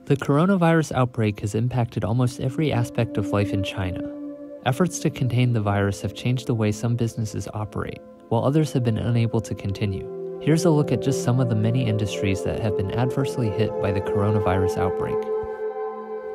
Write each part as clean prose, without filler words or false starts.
The coronavirus outbreak has impacted almost every aspect of life in China. Efforts to contain the virus have changed the way some businesses operate, while others have been unable to continue. Here's a look at just some of the many industries that have been adversely hit by the coronavirus outbreak.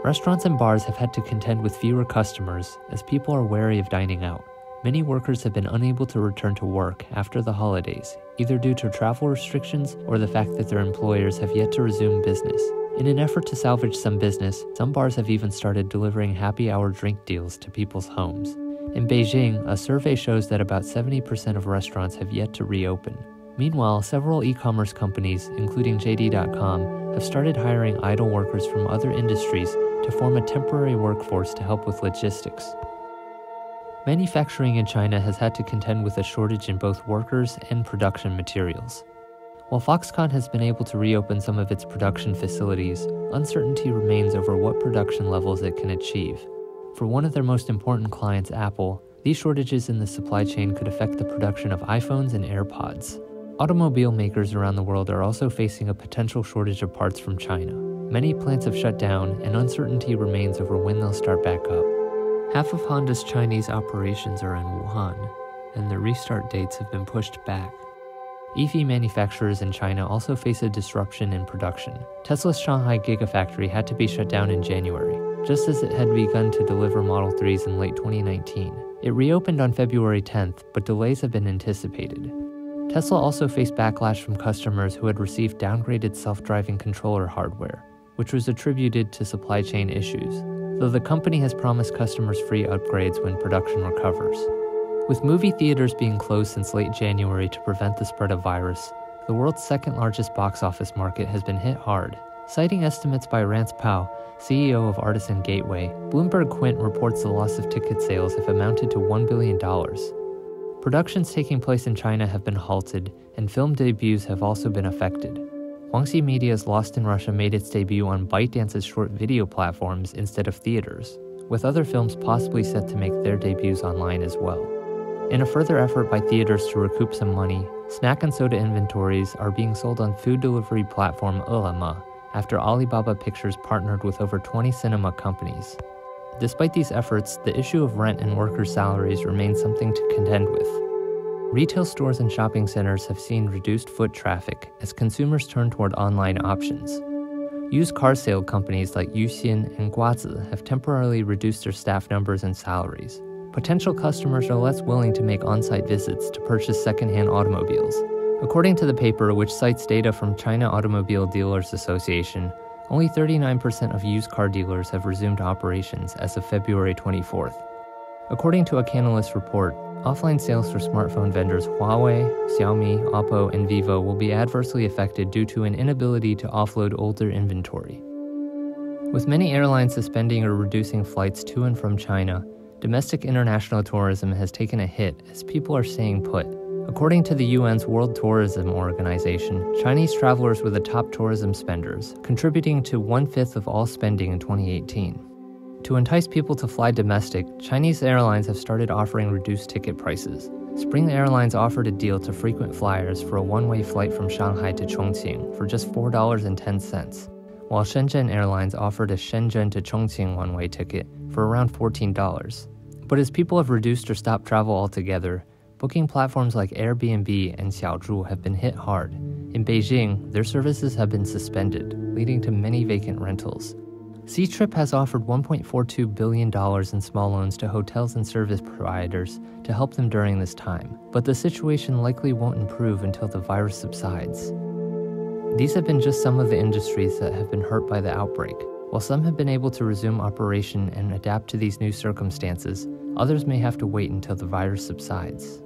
Restaurants and bars have had to contend with fewer customers as people are wary of dining out. Many workers have been unable to return to work after the holidays, either due to travel restrictions or the fact that their employers have yet to resume business. In an effort to salvage some business, some bars have even started delivering happy hour drink deals to people's homes. In Beijing, a survey shows that about 70% of restaurants have yet to reopen. Meanwhile, several e-commerce companies, including JD.com, have started hiring idle workers from other industries to form a temporary workforce to help with logistics. Manufacturing in China has had to contend with a shortage in both workers and production materials. While Foxconn has been able to reopen some of its production facilities, uncertainty remains over what production levels it can achieve. For one of their most important clients, Apple, these shortages in the supply chain could affect the production of iPhones and AirPods. Automobile makers around the world are also facing a potential shortage of parts from China. Many plants have shut down, and uncertainty remains over when they'll start back up. Half of Honda's Chinese operations are in Wuhan, and the restart dates have been pushed back. EV manufacturers in China also face a disruption in production. Tesla's Shanghai Gigafactory had to be shut down in January, just as it had begun to deliver Model 3s in late 2019. It reopened on February 10th, but delays have been anticipated. Tesla also faced backlash from customers who had received downgraded self-driving controller hardware, which was attributed to supply chain issues, though the company has promised customers free upgrades when production recovers. With movie theaters being closed since late January to prevent the spread of virus, the world's second-largest box office market has been hit hard. Citing estimates by Rance Pao, CEO of Artisan Gateway, Bloomberg Quint reports the loss of ticket sales have amounted to $1 billion. Productions taking place in China have been halted, and film debuts have also been affected. Huangxi Media's Lost in Russia made its debut on ByteDance's short video platforms instead of theaters, with other films possibly set to make their debuts online as well. In a further effort by theaters to recoup some money, snack and soda inventories are being sold on food delivery platform Ele.me after Alibaba Pictures partnered with over 20 cinema companies. Despite these efforts, the issue of rent and workers' salaries remains something to contend with. Retail stores and shopping centers have seen reduced foot traffic as consumers turn toward online options. Used car sale companies like Yuxin and Guazi have temporarily reduced their staff numbers and salaries. Potential customers are less willing to make on-site visits to purchase second-hand automobiles. According to the paper, which cites data from China Automobile Dealers Association, only 39% of used car dealers have resumed operations as of February 24th. According to a Canalys report, offline sales for smartphone vendors Huawei, Xiaomi, Oppo, and Vivo will be adversely affected due to an inability to offload older inventory. With many airlines suspending or reducing flights to and from China, domestic international tourism has taken a hit as people are staying put. According to the UN's World Tourism Organization, Chinese travelers were the top tourism spenders, contributing to 1/5 of all spending in 2018. To entice people to fly domestic, Chinese airlines have started offering reduced ticket prices. Spring Airlines offered a deal to frequent flyers for a one-way flight from Shanghai to Chongqing for just $4.10, while Shenzhen Airlines offered a Shenzhen to Chongqing one-way ticket for around $14. But as people have reduced or stopped travel altogether, booking platforms like Airbnb and Xiaozhu have been hit hard. In Beijing, their services have been suspended, leading to many vacant rentals. Ctrip has offered $1.42 billion in small loans to hotels and service providers to help them during this time, but the situation likely won't improve until the virus subsides. These have been just some of the industries that have been hurt by the outbreak. While some have been able to resume operation and adapt to these new circumstances, others may have to wait until the virus subsides.